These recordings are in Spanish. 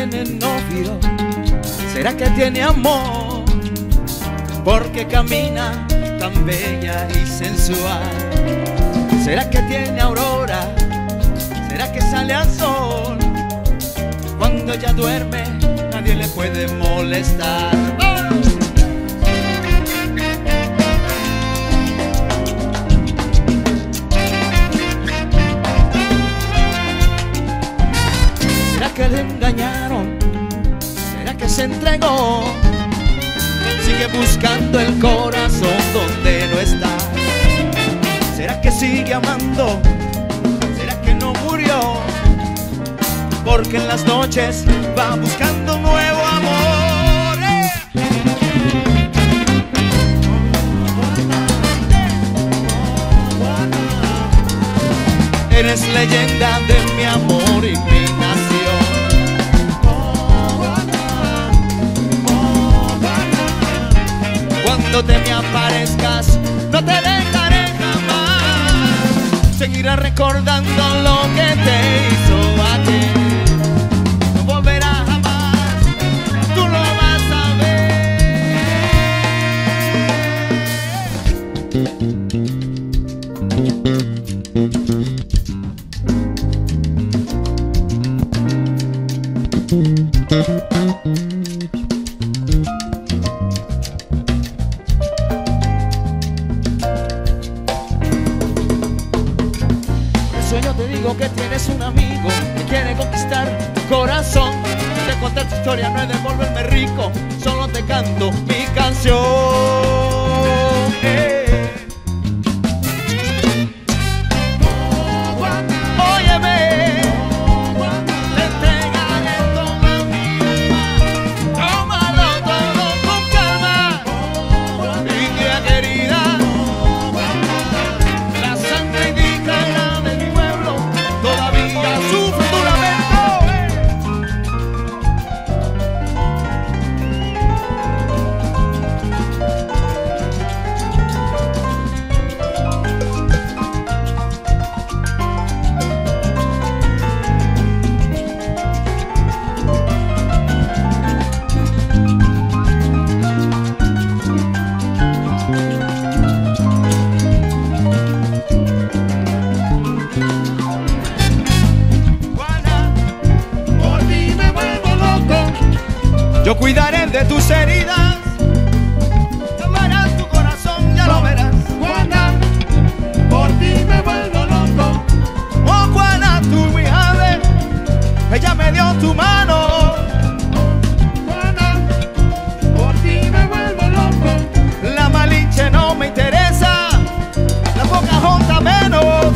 tiene novio? ¿Será que tiene amor? Porque camina tan bella y sensual. ¿Será que tiene aurora? ¿Será que sale al sol? Cuando ella duerme, nadie le puede molestar. ¿Será que le engañaron? ¿Será que se entregó? Sigue buscando el corazón donde no está. ¿Será que sigue amando? ¿Será que no murió? Porque en las noches va buscando un nuevo amor. Eres leyenda de mi amor y mi nación. Cuando te me aparezcas, no te dejaré jamás. Seguiré recordando lo que te hizo ayer. No volverá jamás, tú lo vas a Yo te digo que tienes un amigo que quiere conquistar tu corazón. De contar tu historia no es de volverme rico, solo te canto mi canción. Óyeme, te entregaré toda mi alma. Tómalo todo con calma, niña querida. La sangre indígena de mi pueblo todavía sufre tu lamento. Yo cuidaré de tus heridas, amarás tu corazón, ya lo verás. Juana, por ti me vuelvo loco. Oh Juana, tú mi ave, ella me dio tu mano. Juana, por ti me vuelvo loco. La Malinche no me interesa, la Pocahontas menos.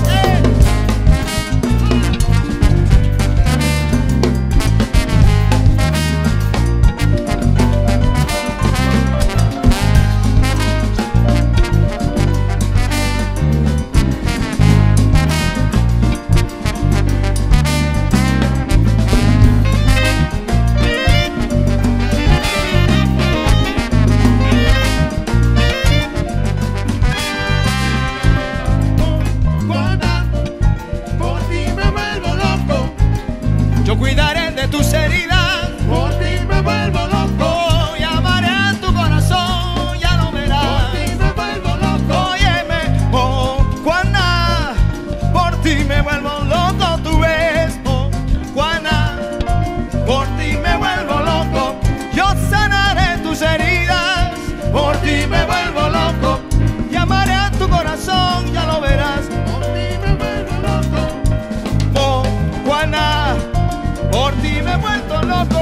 Yo cuidaré de tus heridas, Por ti me vuelvo loco. y amaré tu corazón, ya lo verás. Por ti me vuelvo loco. Óyeme, oh Juana, por ti me vuelvo loco, tú ves. Oh Juana, por ti me vuelvo loco. Yo sanaré tus heridas, por ti me vuelvo loco. Y amaré tu corazón, ya lo verás. Por ti me vuelvo loco. Oh Juana, por ti me he vuelto loco.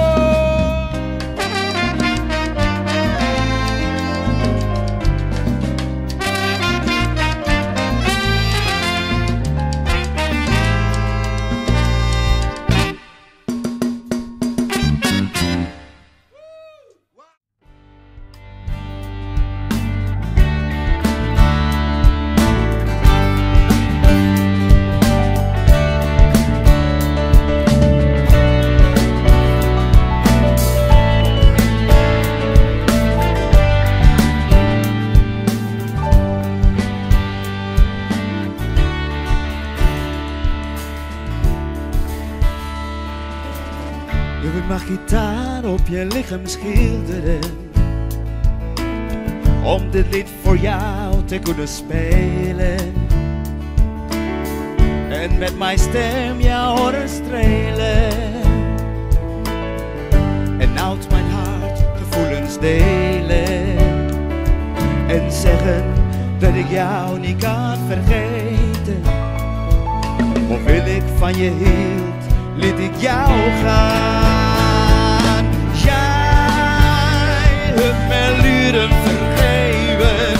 wil ik mijn gitaar op je lichaam schilderen, om dit lied voor jou te kunnen spelen. En met mijn stem jou horen strelen. En uit mijn hart gevoelens delen. En zeggen dat ik jou niet kan vergeten. Of wil ik van je hield, liet ik jou gaan. Jij hebt mijn lieden vergeven.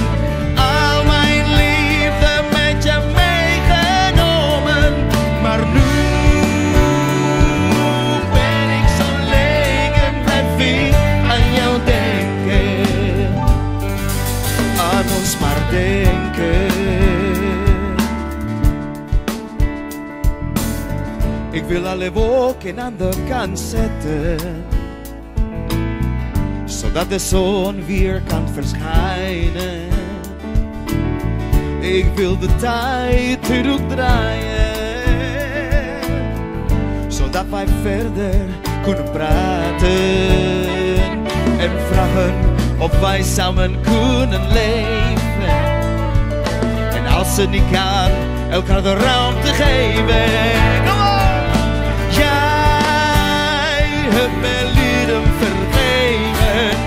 Al mijn liefde met je meegenomen. Maar nu ben ik zo leeg en blijf ik aan jou denken. Aan ons maar denken. Ik wil alle wolken aan de kant zetten, zodat de zon weer kan verschijnen. Ik wil de tijd terugdraaien, zodat wij verder kunnen praten. En vragen of wij samen kunnen leven. En als ze niet kan, elkaar de ruimte geven. Come on! Jij hebt mijn lieden vergeven.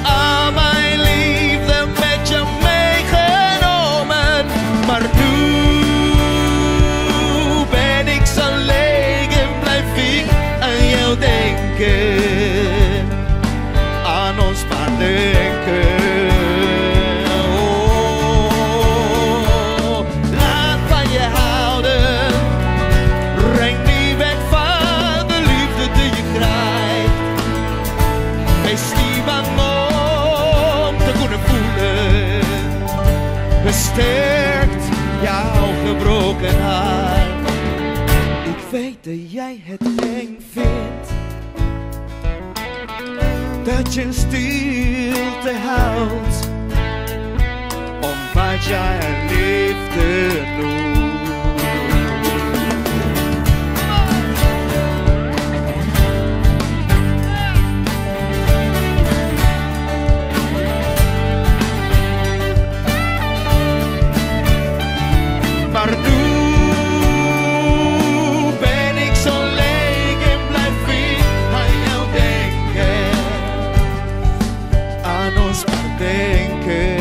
Al mijn liefde met je meegenomen. Maar nu ben ik zo leeg en blijf ik aan jou denken. Aan ons maar denken. Oh, laat van je houden. Breng niet weg van de liefde die je krijgt. Wees niet bang om te kunnen voelen. Besterkt jouw gebroken hart. Ik weet dat jij het eng vindt, dat je een stilte houdt, om wat jij liefde doet. Maar nu ben ik zo leeg en blijf ik aan jou denken. Aan ons maar denken.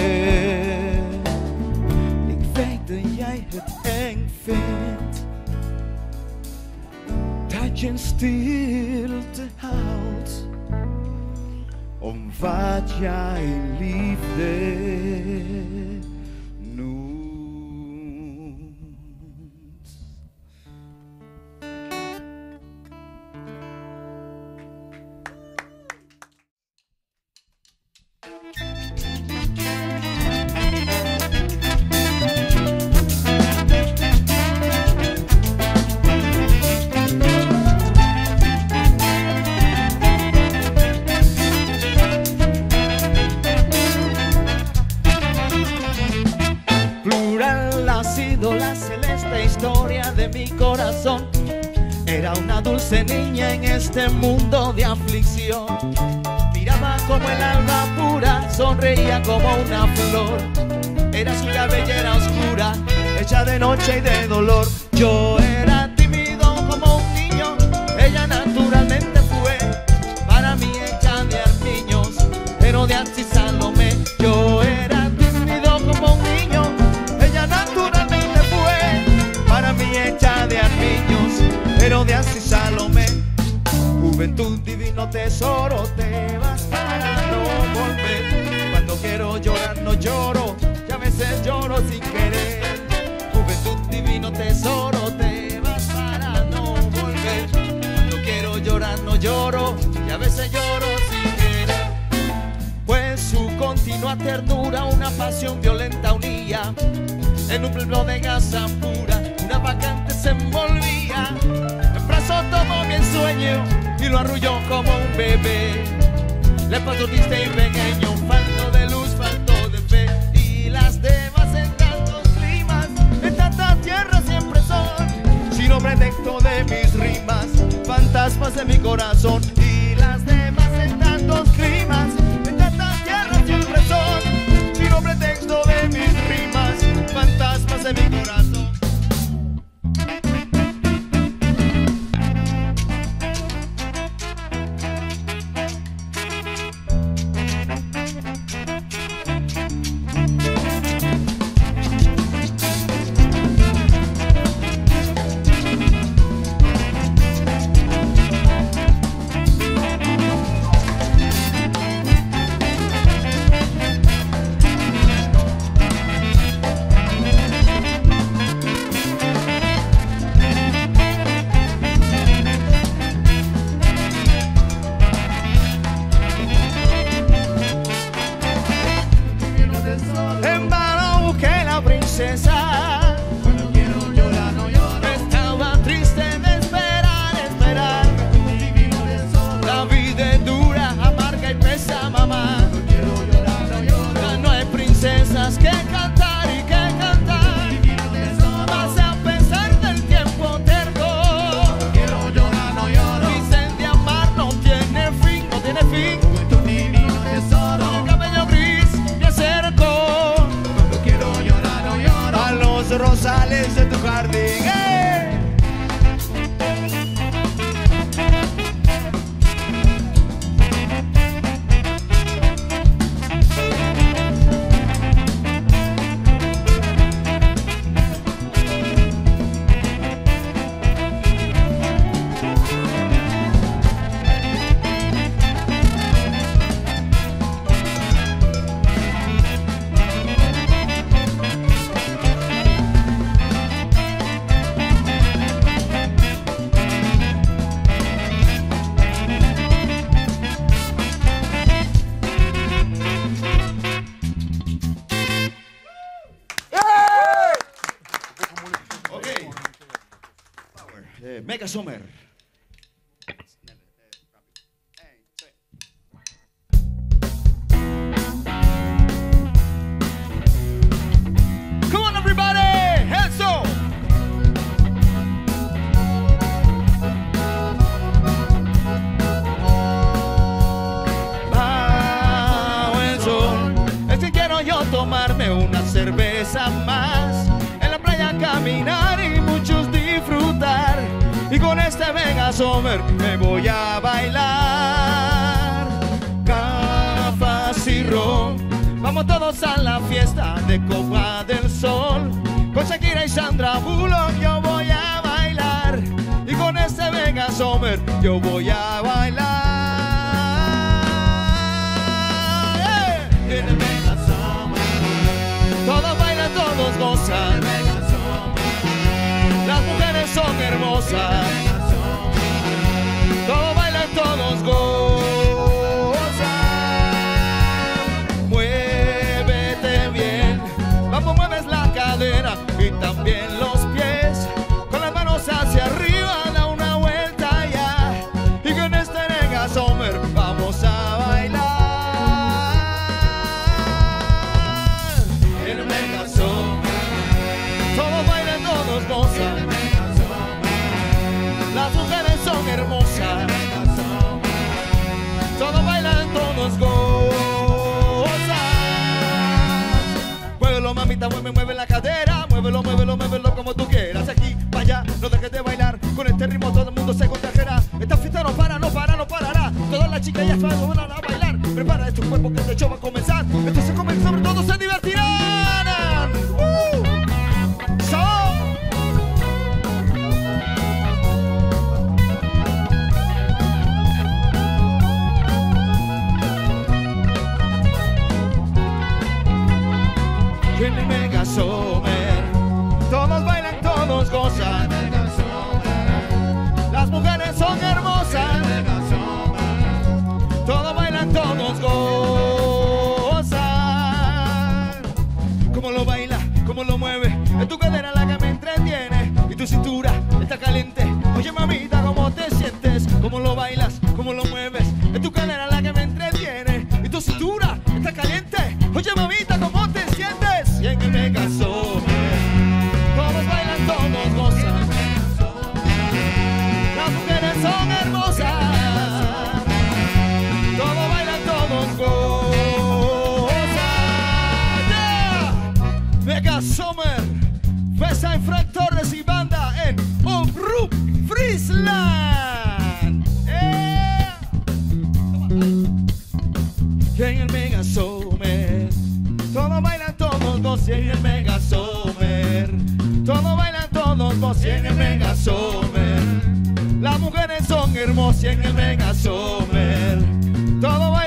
Ik weet dat jij het eng vindt, dat je een stilte houdt, om wat jij liefde noemt. Ha sido la celeste historia de mi corazón. Era una dulce niña en este mundo de aflicción. Miraba como el alma pura, sonreía como una flor. Era su cabellera oscura, hecha de noche y de dolor. Yo era tímido como un niño, ella naturalmente fue para mí hecha de armiños, Herodías y Salomé. Yo era tímido como un niño, ella naturalmente fue para mí hecha de armiños, Herodías y Salomé. Juventud, divino tesoro, te vas para no volver. Cuando quiero llorar no lloro, y a veces lloro sin querer. Juventud, divino tesoro, te vas para no volver. Cuando quiero llorar no lloro, y a veces lloro sin querer. Pues su continua ternura una pasión violenta unía. En un pueblo de gasa pura, una vacante se envolvía. En brazos tomó mi ensueño y lo arrulló como un bebé. Le pasó triste y pequeño, falto de luz, falto de fe. Y las demás en tantos climas, en tanta tierra siempre son, sin pretexto de mis rimas, fantasmas de mi corazón. Y Mega Summer. Come on everybody, hands up. Bajo el sol, es que quiero yo tomarme una cerveza más, en la playa caminar y muchos disfrutar, y con este Mega Summer me voy a bailar. Gafas y ron, vamos todos a la fiesta de Copa del Sol, con Shakira y Sandra Bullock yo voy a bailar, y con este Mega Summer yo voy a bailar. En el Mega Summer todos bailan, todos gozan, las mujeres son hermosas, todos bailan, todos gozan. Muévete bien, vamos, mueves la cadera y también los pies, con las manos hacia arriba, da una vuelta ya, y con este Mega Summer vamos a bailar. El Mega Summer, todos bailan, todos gozan, las mujeres son hermosas, todos bailan, todos gozan. Muévelo mamita, mueve la cadera, muévelo, muévelo, muévelo como tú quieras. Aquí, para allá, no dejes de bailar, con este ritmo todo el mundo se contagiará. Esta fiesta no para, no para, no parará. Todas las chicas ya saben, van a bailar. Prepara tu cuerpo que este show va a comenzar. Esto se comienza, sobre todo se divertirán. En el Mega Summer todos bailan, todos gozan, las mujeres son hermosas, todos bailan, todos gozan. Como lo baila, como lo mueve, es tu cadera la que me entretiene, y tu cintura está caliente. Oye mamita, ¿cómo te sientes? Como lo bailas, como lo mueves, es tu cadera la que me entretiene, y tu cintura está caliente. Oye mamita, ¿cómo te sientes? Y en el Mega Summer todos bailan, todos gozan, las mujeres son hermosas, todos bailan, todos gozan. Yeah. Mega Summer, Fiesta en Frank Torres y banda en Obrup, Friesland. Yeah. Y en el Mega Summer todos bailan, todos gozan. En el Mega Summer todos bailan, todos gozan. En el Mega Summer las mujeres son hermosas. En el Mega Summer todos bailan.